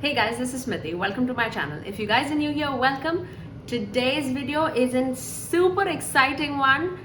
Hey guys, this is Smriti. Welcome to my channel. If you guys are new here, welcome. Today's video is a super exciting one.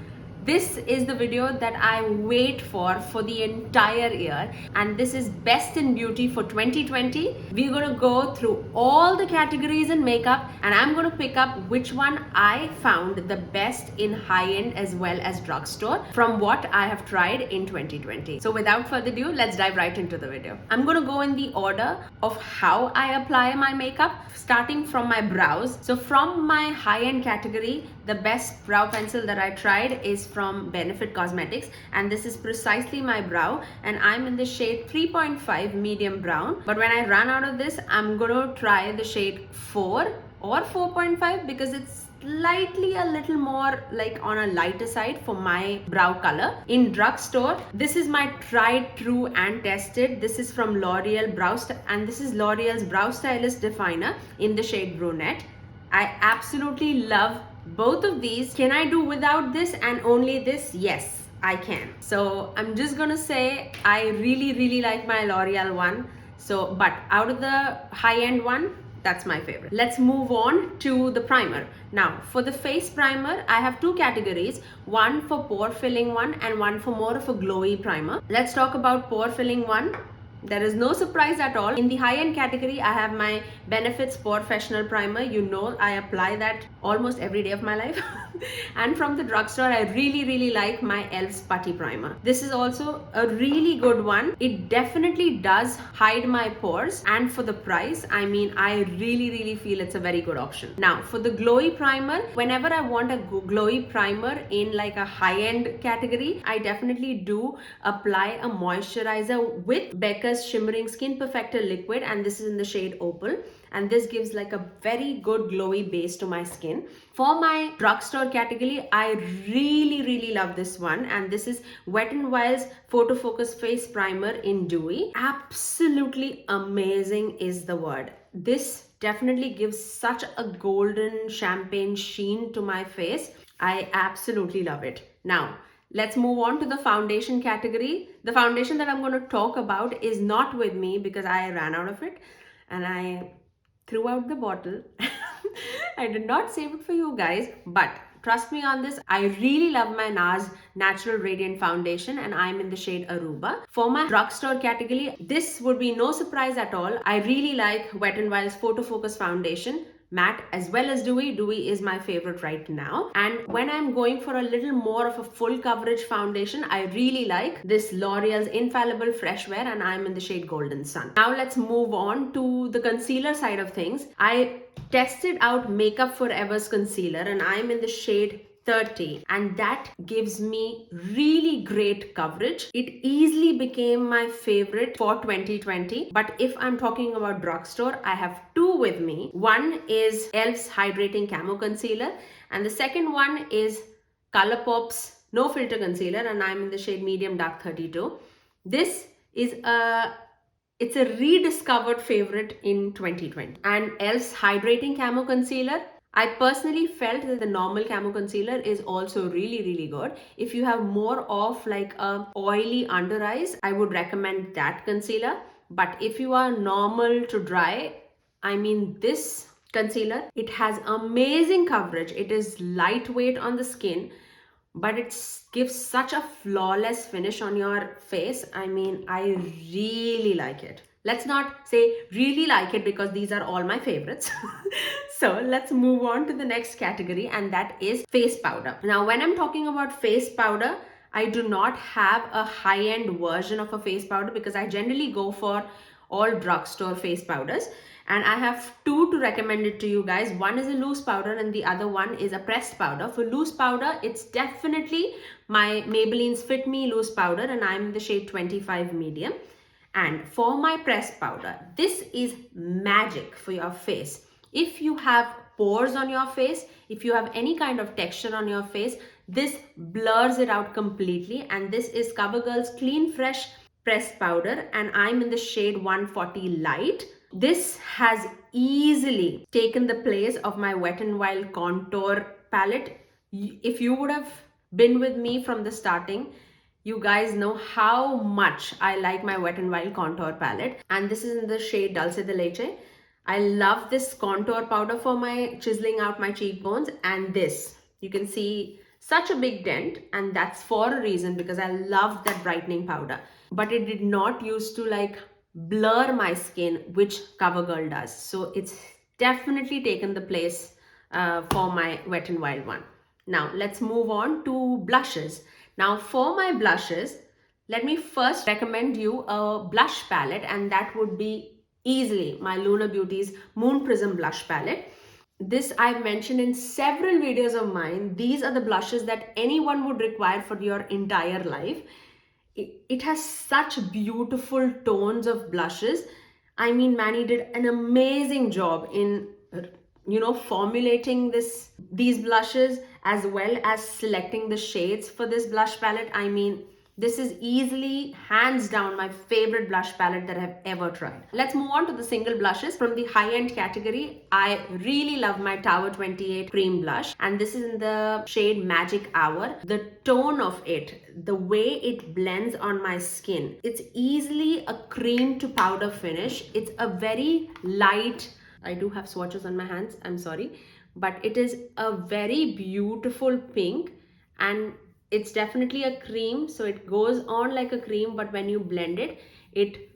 This is the video that I wait for the entire year, and this is Best in Beauty for 2020. We're gonna go through all the categories in makeup, and I'm gonna pick up which one I found the best in high-end as well as drugstore from what I have tried in 2020. So without further ado, let's dive right into the video. I'm gonna go in the order of how I apply my makeup, starting from my brows. So from my high-end category, the best brow pencil that I tried is from Benefit Cosmetics, and this is precisely my brow, and I'm in the shade 3.5 medium brown. But when I run out of this, I'm gonna try the shade 4 or 4.5 because it's slightly a little more like on a lighter side for my brow color. In drugstore, this is my tried, true and tested. This is from L'Oreal and this is L'Oreal's Brow Stylist Definer in the shade brunette. I absolutely love both of these. Can I do without this and only this? Yes, I can. So I'm just gonna say I really like my L'Oreal one. So, but out of the high-end one, that's my favorite. Let's move on to the primer. Now, for the face primer, I have two categories, one for pore filling one and one for more of a glowy primer. Let's talk about pore filling one. There is no surprise at all. In the high-end category, I have my Benefits Professional Primer. You know, I apply that almost every day of my life. And from the drugstore, I really like my e.l.f.'s Putty Primer. This is also a really good one. It definitely does hide my pores, and for the price, I mean, I really feel it's a very good option. Now, for the glowy primer, whenever I want a glowy primer in like a high-end category, I definitely do apply a moisturizer with Becca's Shimmering Skin Perfector Liquid, and this is in the shade Opal, and this gives like a very good glowy base to my skin. For my drugstore category, I really love this one, and this is Wet n Wild's Photo Focus Face Primer in Dewy. Absolutely amazing is the word. This definitely gives such a golden champagne sheen to my face. I absolutely love it. Now, let's move on to the foundation category. The foundation that I'm going to talk about is not with me because I ran out of it and I threw out the bottle. I did not save it for you guys, but trust me on this, I really love my NARS Natural Radiant Foundation, and I'm in the shade Aruba. For my drugstore category, this would be no surprise at all. I really like Wet n Wild's Photo Focus Foundation, matte as well as dewy. Dewy is my favorite right now. And when I'm going for a little more of a full coverage foundation, I really like this L'Oreal's Infallible Fresh Wear, and I'm in the shade Golden Sun. Now let's move on to the concealer side of things. I tested out Makeup Forever's concealer, and I'm in the shade 30, and that gives me really great coverage. It easily became my favorite for 2020. But if I'm talking about drugstore, I have two with me. One is e.l.f.'s Hydrating Camo Concealer, and the second one is ColourPop's No Filter Concealer, and I'm in the shade Medium Dark 32. This is it's a rediscovered favorite in 2020. And e.l.f.'s Hydrating Camo Concealer, I personally felt that the normal camo concealer is also really good. If you have more of like a oily under eyes, I would recommend that concealer. But if you are normal to dry, I mean, this concealer, it has amazing coverage. It is lightweight on the skin, but it gives such a flawless finish on your face. I mean, I really like it. Let's not say really like it because these are all my favorites. So let's move on to the next category, and that is face powder. Now, when I'm talking about face powder, I do not have a high-end version of a face powder because I generally go for all drugstore face powders. And I have two to recommend it to you guys. One is a loose powder and the other one is a pressed powder. For loose powder, it's definitely my Maybelline's Fit Me loose powder, and I'm in the shade 25 medium. And for my pressed powder, this is magic for your face. If you have pores on your face, if you have any kind of texture on your face, this blurs it out completely. And this is CoverGirl's Clean Fresh pressed powder, and I'm in the shade 140 light. This has easily taken the place of my Wet n Wild contour palette. If you would have been with me from the starting, You guys know how much I like my Wet n Wild contour palette, and this is in the shade Dulce de Leche. I love this contour powder for my chiseling out my cheekbones, and this, you can see such a big dent, and that's for a reason, because I love that brightening powder. But it did not used to like blur my skin, which CoverGirl does. So it's definitely taken the place for my Wet n Wild one. Now let's move on to blushes. Now for my blushes, let me first recommend you a blush palette, and that would be easily my Lunar Beauty's Moon Prism blush palette. This I've mentioned in several videos of mine. These are the blushes that anyone would require for your entire life. It has such beautiful tones of blushes. I mean, Manny did an amazing job in formulating these blushes, as well as selecting the shades for this blush palette. I mean, this is easily, hands down, my favorite blush palette that I've ever tried. Let's move on to the single blushes. From the high-end category, I really love my Tower 28 cream blush, and this is in the shade Magic Hour. The tone of it, the way it blends on my skin, it's easily a cream to powder finish. It's a very light, I do have swatches on my hands, I'm sorry, but it is a very beautiful pink, and it's definitely a cream, so it goes on like a cream, but when you blend it, it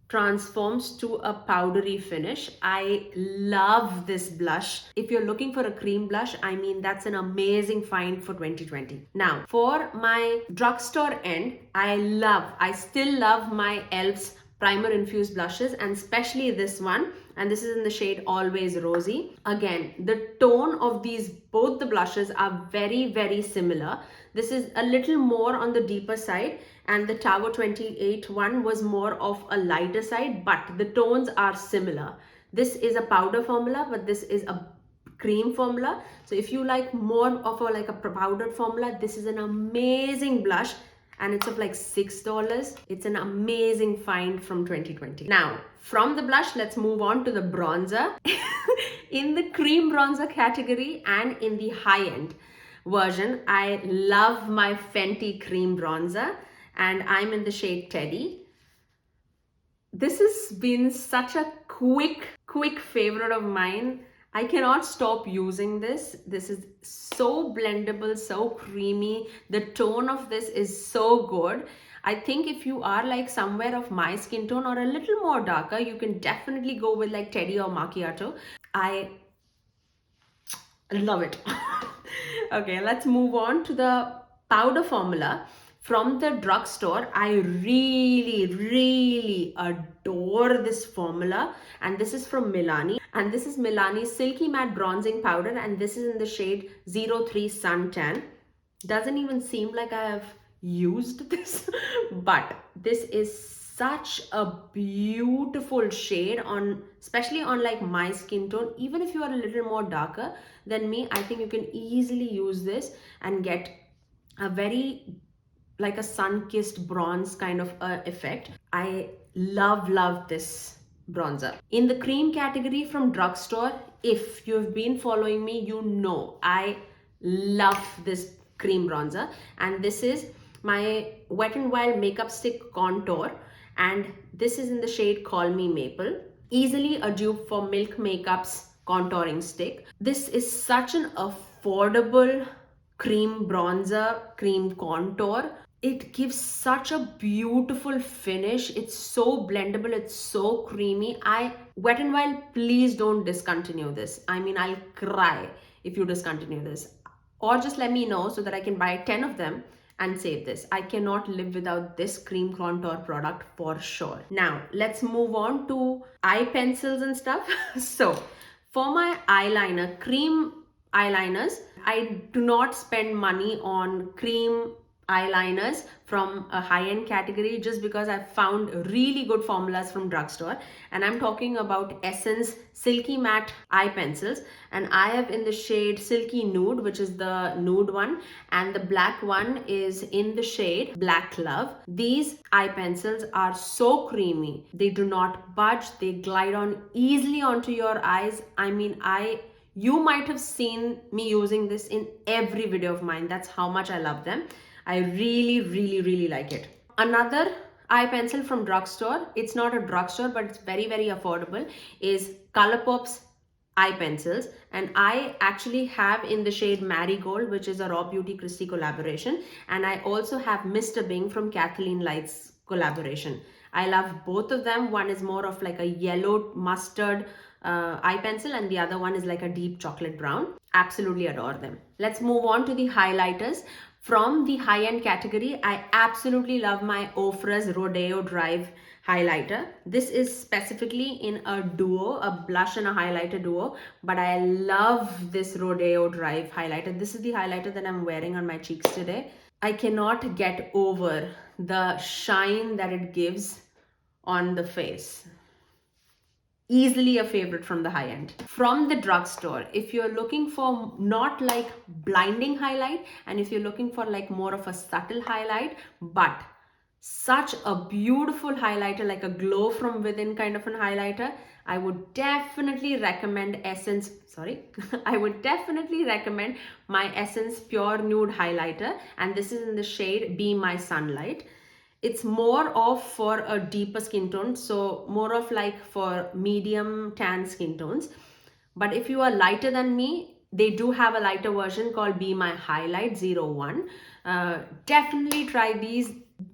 transforms to a powdery finish. I love this blush. If you're looking for a cream blush, I mean, that's an amazing find for 2020. Now, for my drugstore end, I still love my e.l.f.'s primer infused blushes, and especially this one, and this is in the shade Always Rosy. Again, the tone of both the blushes are very, very similar. This is a little more on the deeper side, and the Tower 28 one was more of a lighter side, but the tones are similar. This is a powder formula, but this is a cream formula. So if you like more of a powdered formula, this is an amazing blush, and it's of like $6. It's an amazing find from 2020. Now, from the blush, let's move on to the bronzer. In the cream bronzer category and in the high-end version, I love my Fenty cream bronzer, and I'm in the shade Teddy. This has been such a quick favorite of mine. I cannot stop using this. This is so blendable, so creamy. The tone of this is so good. I think if you are like somewhere of my skin tone or a little more darker, you can definitely go with like Teddy or Macchiato. I love it. Okay, let's move on to the powder formula. From the drugstore, I really adore this formula, and this is from Milani, and this is Milani's Silky Matte Bronzing Powder, and this is in the shade 03 Suntan. Doesn't even seem like I have used this, but this is such a beautiful shade, especially on like my skin tone. Even if you are a little more darker than me, I think you can easily use this and get a very like a sun-kissed bronze kind of effect. I love this bronzer. In the cream category from drugstore, if you've been following me, you know I love this cream bronzer, and this is my Wet n Wild Makeup Stick Contour, and this is in the shade Call Me Maple. Easily a dupe for Milk Makeup's contouring stick. This is such an affordable cream bronzer, cream contour. It gives such a beautiful finish. It's so blendable, it's so creamy. Wet n Wild, please don't discontinue this. I mean, I'll cry if you discontinue this. Or just let me know so that I can buy 10 of them and save this. I cannot live without this cream contour product for sure. Now, let's move on to eye pencils and stuff. So, for my eyeliner, cream eyeliners, I do not spend money on cream eyeliners from a high-end category, just because I've found really good formulas from drugstore, and I'm talking about Essence Silky Matte eye pencils, and I have in the shade Silky Nude, which is the nude one, and the black one is in the shade Black Love. These eye pencils are so creamy. They do not budge. They glide on easily onto your eyes. I mean, you might have seen me using this in every video of mine. That's how much I love them. I really like it. Another eye pencil from drugstore, it's not a drugstore, but it's very affordable, is Colourpop's eye pencils. And I actually have in the shade Marigold, which is a Raw Beauty Christie collaboration. And I also have Mr. Bing from Kathleen Light's collaboration. I love both of them. One is more of like a yellow mustard eye pencil, and the other one is like a deep chocolate brown. Absolutely adore them. Let's move on to the highlighters. From the high-end category, I absolutely love my Ofra's Rodeo Drive highlighter. This is specifically in a duo, a blush and a highlighter duo, but I love this Rodeo Drive highlighter. This is the highlighter that I'm wearing on my cheeks today. I cannot get over the shine that it gives on the face. Easily a favorite from the high end. From the drugstore, if you're looking for not like blinding highlight, and if you're looking for like more of a subtle highlight, but such a beautiful highlighter, like a glow from within kind of an highlighter, I would definitely recommend I would definitely recommend my Essence Pure Nude highlighter, and this is in the shade Be My Sunlight. It's more of for a deeper skin tone, so more of like for medium tan skin tones. But if you are lighter than me, they do have a lighter version called Be My Highlight 01. Definitely try these.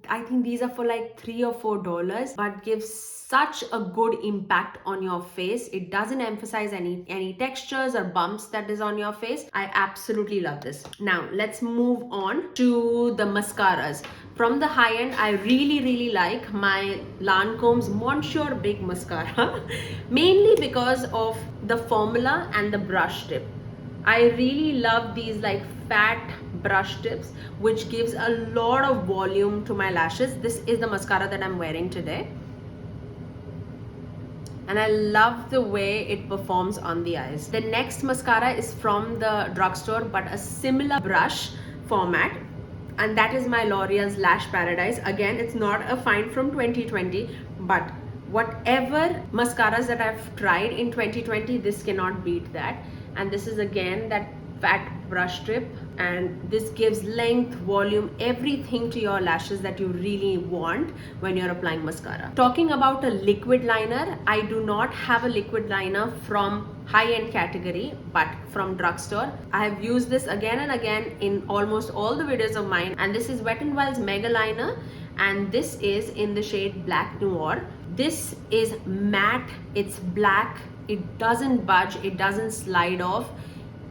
I think these are for like $3 or $4, but gives such a good impact on your face. It doesn't emphasize any textures or bumps that is on your face. I absolutely love this. Now let's move on to the mascaras. From the high end, I really like my Lancome's Monsieur Big Mascara, mainly because of the formula and the brush tip. I really love these like fat brush tips, which gives a lot of volume to my lashes. This is the mascara that I'm wearing today, and I love the way it performs on the eyes. The next mascara is from the drugstore, but a similar brush format, and that is my L'Oreal's Lash Paradise. Again, it's not a find from 2020, but whatever mascaras that I've tried in 2020, this cannot beat that. And this is again that fat brush tip, and this gives length, volume, everything to your lashes that you really want when you're applying mascara. Talking about a liquid liner, I do not have a liquid liner from high-end category, but from drugstore. I have used this again and again in almost all the videos of mine, and this is Wet n Wild's Mega Liner, and this is in the shade Black Noir. This is matte, it's black, it doesn't budge, it doesn't slide off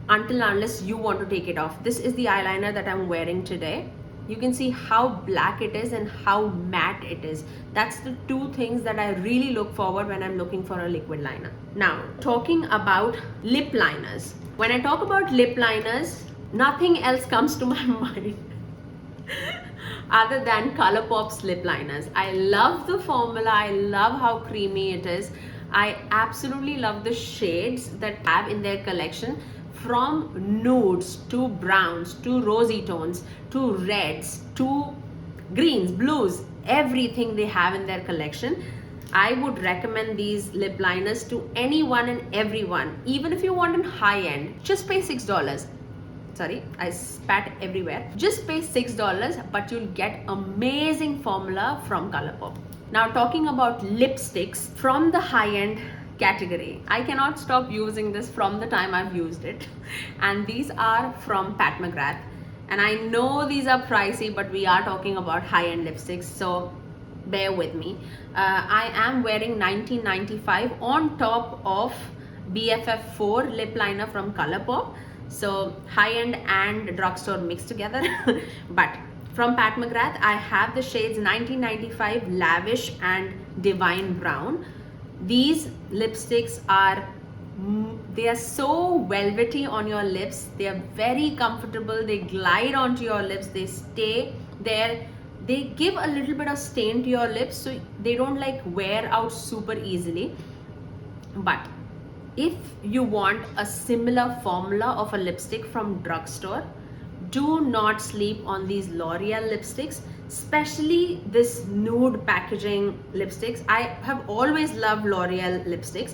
until unless you want to take it off. This is the eyeliner that I'm wearing today. You can see how black it is and how matte it is. That's the two things that I really look forward when I'm looking for a liquid liner. Now, talking about lip liners. When I talk about lip liners, nothing else comes to my mind other than Colourpop's lip liners. I love the formula, I love how creamy it is. I absolutely love the shades that have in their collection, from nudes to browns to rosy tones to reds to greens, blues, everything they have in their collection. I would recommend these lip liners to anyone and everyone. Even if you want a high end, just pay $6. Sorry, I spat everywhere. Just pay $6, but you'll get amazing formula from Colourpop. Now, talking about lipsticks from the high-end category, I cannot stop using this from the time I've used it, and these are from Pat McGrath. And I know these are pricey, but we are talking about high-end lipsticks, so bear with me. I am wearing 1995 on top of BFF4 lip liner from Colourpop, so high-end and drugstore mixed together. But from Pat McGrath, I have the shades 1995 Lavish and Divine Brown. These lipsticks are so velvety on your lips. They are very comfortable. They glide onto your lips. They stay there. They give a little bit of stain to your lips, so they don't like wear out super easily. But if you want a similar formula of a lipstick from drugstore, do not sleep on these L'Oreal lipsticks, especially this nude packaging lipsticks. I have always loved L'Oreal lipsticks,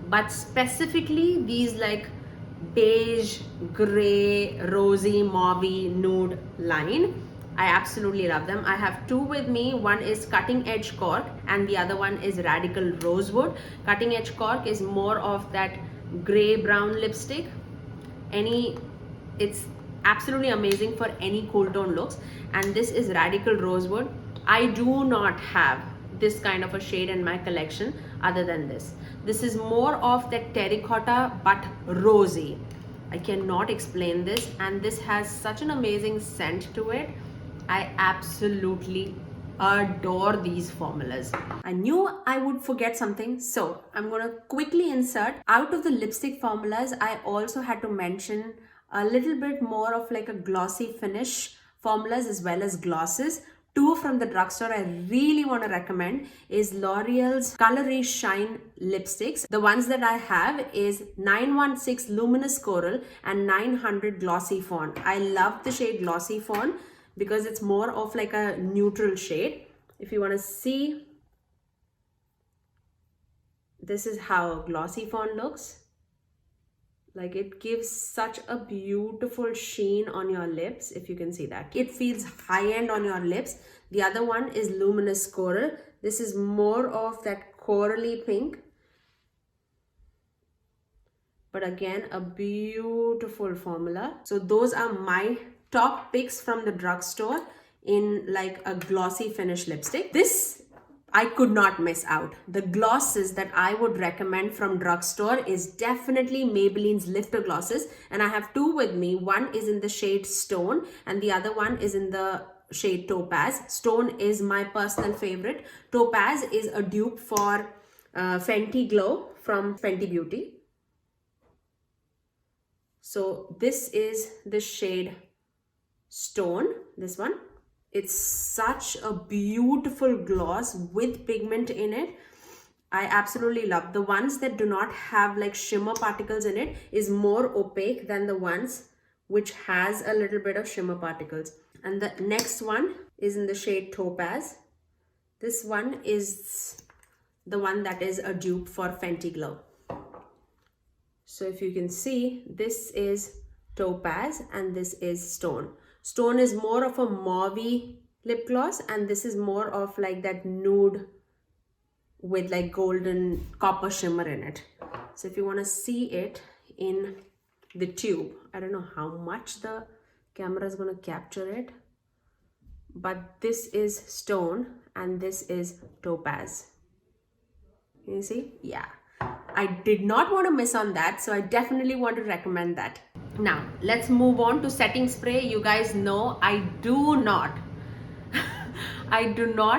but specifically these like beige, gray, rosy, mauvey nude line. I absolutely love them. I have two with me. One is Cutting Edge Cork and the other one is Radical Rosewood. Cutting Edge Cork is more of that gray brown lipstick. It's absolutely amazing for any cool tone looks. And this is Radical Rosewood. I do not have this kind of a shade in my collection other than this. This is more of that terracotta but rosy. I cannot explain this, and this has such an amazing scent to it. I absolutely adore these formulas. I knew I would forget something, so I'm gonna quickly insert. Out of the lipstick formulas, I also had to mention a little bit more of like a glossy finish formulas as well as glosses. Two from the drugstore I really want to recommend is L'Oreal's Colorie Shine lipsticks. The ones that I have is 916 Luminous Coral and 900 Glossy Fawn. I love the shade Glossy Fawn because it's more of like a neutral shade. If you want to see, this is how Glossy Fawn looks. Like, it gives such a beautiful sheen on your lips, if you can see that. It feels high-end on your lips. The other one is Luminous Coral. This is more of that corally pink. But again, a beautiful formula. So those are my top picks from the drugstore in like a glossy finish lipstick. This I could not miss out. The glosses that I would recommend from drugstore is definitely Maybelline's Lifter glosses, and I have two with me. One is in the shade Stone and the other one is in the shade Topaz. Stone is my personal favorite. Topaz is a dupe for Fenty Glow from Fenty Beauty. So this is the shade Stone, this one. It's such a beautiful gloss with pigment in it. I absolutely love. The ones that do not have like shimmer particles in it is more opaque than the ones which has a little bit of shimmer particles. And the next one is in the shade Topaz. This one is the one that is a dupe for Fenty Glow. So if you can see, this is Topaz and this is Stone. Stone is more of a mauvey lip gloss and this is more of like that nude with like golden copper shimmer in it. So if you want to see it in the tube, I don't know how much the camera is going to capture it, but this is Stone and this is Topaz. Can you see? Yeah. I did not want to miss on that, so I definitely want to recommend that. Now, let's move on to setting spray. You guys know I do not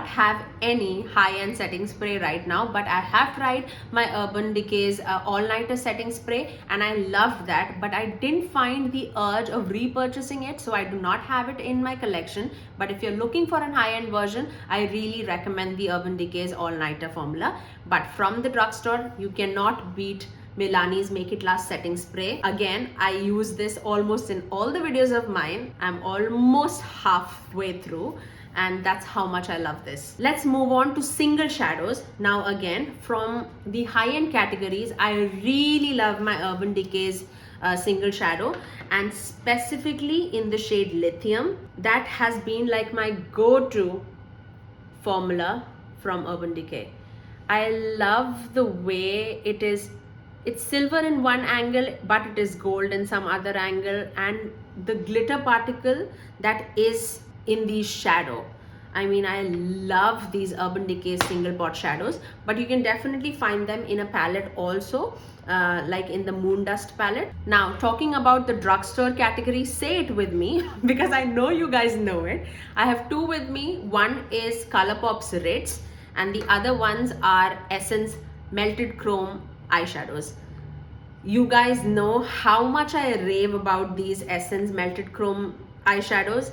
have any high-end setting spray right now, but I have tried my Urban Decay's all-nighter setting spray and I loved that, but I didn't find the urge of repurchasing it, so I do not have it in my collection. But if you're looking for a high-end version, I really recommend the Urban Decay's all-nighter formula. But from the drugstore, you cannot beat Milani's Make It Last setting spray. Again, I use this almost in all the videos of mine. I'm almost halfway through, and that's how much I love this. Let's move on to single shadows. Now again, from the high-end categories, I really love my Urban Decay's single shadow, and specifically in the shade Lithium. That has been like my go-to formula from Urban Decay. I love the way it is. It's silver in one angle, but it is gold in some other angle, and the glitter particle that is in the shadow. I mean, I love these Urban Decay single pot shadows, but you can definitely find them in a palette also, like in the Moon Dust palette. Now, talking about the drugstore category, say it with me because I know you guys know it. I have two with me. One is Colourpop's Ritz and the other ones are Essence Melted Chrome eyeshadows. You guys know how much I rave about these Essence Melted Chrome eyeshadows.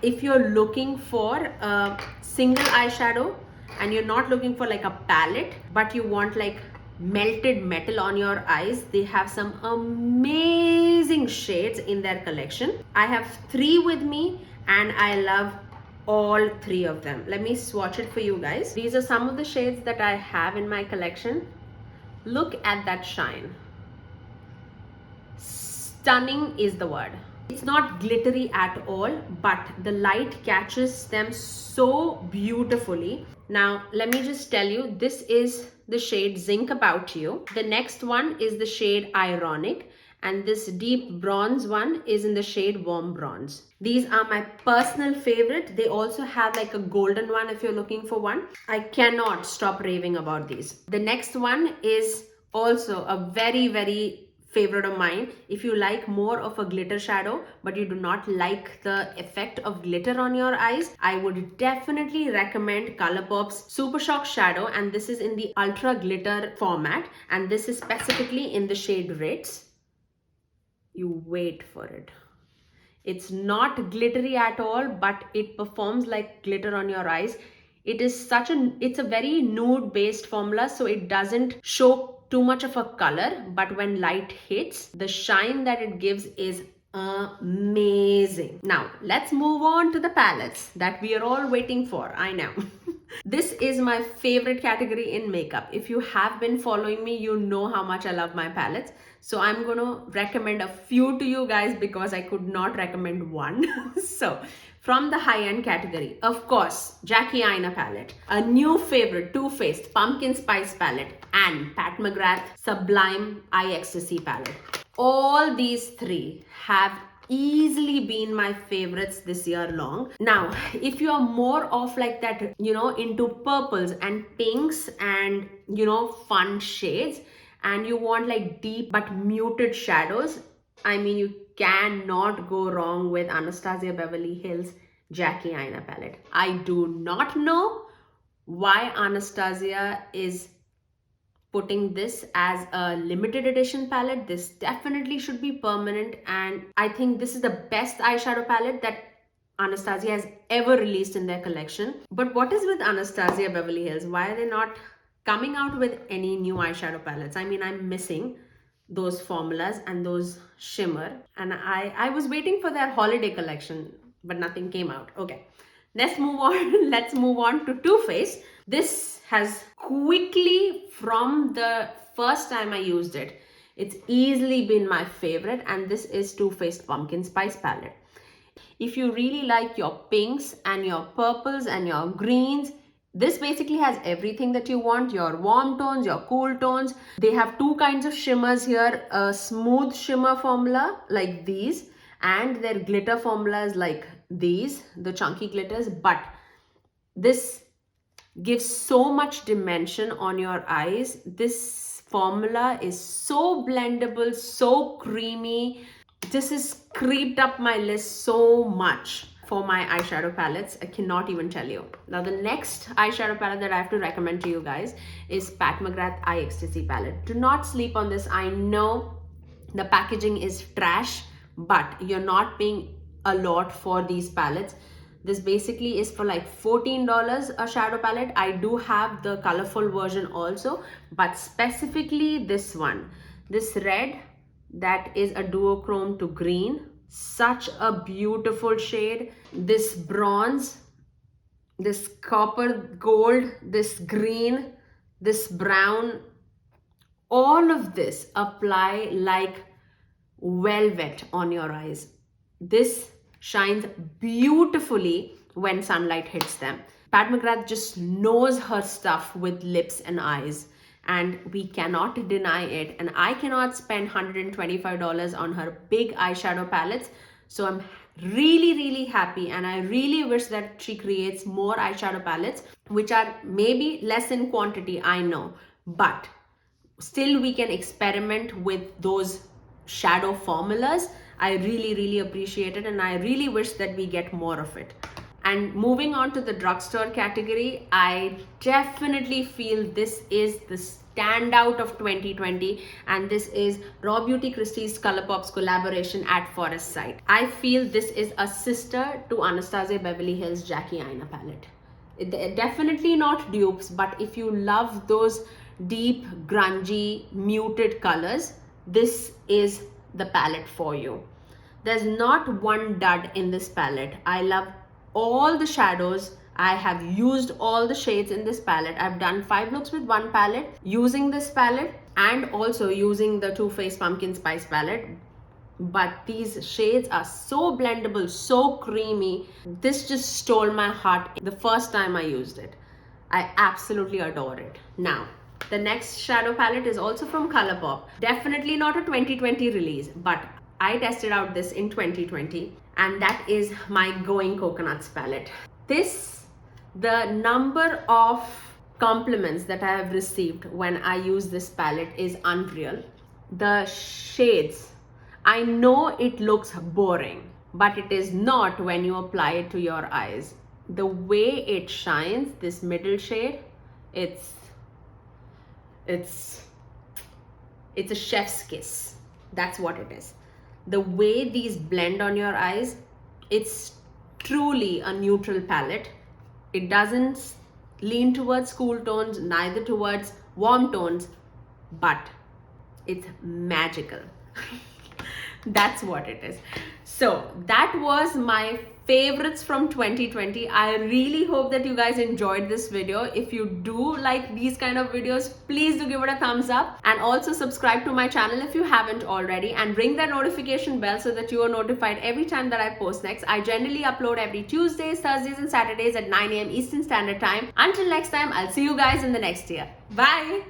If you're looking for a single eyeshadow and you're not looking for like a palette, but you want like melted metal on your eyes, they have some amazing shades in their collection. I have three with me and I love all three of them. Let me swatch it for you guys. These are some of the shades that I have in my collection. Look at that shine. Stunning is the word. It's not glittery at all, but the light catches them so beautifully. Now, let me just tell you, this is the shade Zinc About You. The next one is the shade Ironic, and this deep bronze one is in the shade Warm Bronze. These are my personal favorite. They also have like a golden one if you're looking for one. I cannot stop raving about these. The next one is also a very favorite of mine. If you like more of a glitter shadow but you do not like the effect of glitter on your eyes, I would definitely recommend Colourpop's Super Shock Shadow, and this is in the ultra glitter format, and this is specifically in the shade Ritz. You wait for it. It's not glittery at all, but it performs like glitter on your eyes. It's a very nude based formula, so it doesn't show too much of a color, but when light hits, the shine that it gives is amazing. Now let's move on to the palettes that we are all waiting for. I know. This is my favorite category in makeup. If you have been following me, you know how much I love my palettes. So I'm going to recommend a few to you guys because I could not recommend one. So from the high-end category, of course, Jackie Aina palette, a new favorite, Too Faced Pumpkin Spice palette, and Pat McGrath Sublime Eye Ecstasy palette. All these three have easily been my favorites this year long. Now, if you are more of like that, into purples and pinks and, fun shades, and you want like deep but muted shadows, I mean, you cannot go wrong with Anastasia Beverly Hills Jackie Aina palette. I do not know why Anastasia is putting this as a limited edition palette. This definitely should be permanent, and I think this is the best eyeshadow palette that Anastasia has ever released in their collection. But what is with Anastasia Beverly Hills? Why are they not coming out with any new eyeshadow palettes? I mean, I'm missing those formulas and those shimmer, and I was waiting for their holiday collection, but nothing came out. Okay, let's move on. Let's move on to Too Faced. This has quickly, from the first time I used it, it's easily been my favorite, and this is Too Faced Pumpkin Spice palette. If you really like your pinks and your purples and your greens, this basically has everything that you want, your warm tones, your cool tones. They have two kinds of shimmers here, a smooth shimmer formula like these, and their glitter formulas like these, the chunky glitters. But this gives so much dimension on your eyes. This formula is so blendable, so creamy. This has creeped up my list so much for my eyeshadow palettes. I cannot even tell you. Now the next eyeshadow palette that I have to recommend to you guys is Pat McGrath Eye Ecstasy palette. Do not sleep on this. I know the packaging is trash, but you're not paying a lot for these palettes. This basically is for like $14 a shadow palette. I do have the colorful version also, but specifically this one, this red, that is a duochrome to green. Such a beautiful shade. This bronze, this copper gold, this green, this brown, all of this apply like velvet on your eyes. This shines beautifully when sunlight hits them. Pat McGrath just knows her stuff with lips and eyes, and we cannot deny it. And I cannot spend $125 on her big eyeshadow palettes. So I'm really happy, and I really wish that she creates more eyeshadow palettes, which are maybe less in quantity, I know, but still we can experiment with those shadow formulas. I really appreciate it, and I really wish that we get more of it. And moving on to the drugstore category, I definitely feel this is the standout of 2020, and this is Raw Beauty Christie's Colourpop's collaboration at Forest Site. I feel this is a sister to Anastasia Beverly Hills Jackie Aina palette. They're definitely not dupes, but if you love those deep, grungy, muted colors, this is the palette for you. There's not one dud in this palette. I love all the shadows. I have used all the shades in this palette. I've done 5 looks with one palette using this palette, and also using the Too Faced Pumpkin Spice palette. but these shades are so blendable, so creamy. This just stole my heart the first time I used it. I absolutely adore it. Now, the next shadow palette is also from Colourpop. Definitely not a 2020 release, but I tested out this in 2020, and that is my Going Coconuts palette. The number of compliments that I have received when I use this palette is unreal. The shades, I know it looks boring, but it is not when you apply it to your eyes. The way it shines, this middle shade, it's a chef's kiss. That's what it is. The way these blend on your eyes, it's truly a neutral palette. It doesn't lean towards cool tones, neither towards warm tones, but it's magical. That's what it is. So that was my favorites from 2020. I really hope that you guys enjoyed this video. If you do like these kind of videos, please do give it a thumbs up, and also subscribe to my channel if you haven't already, and ring that notification bell so that you are notified every time that I post next. I generally upload every Tuesdays, Thursdays and Saturdays at 9 a.m. Eastern Standard Time. Until next time, I'll see you guys in the next year. Bye.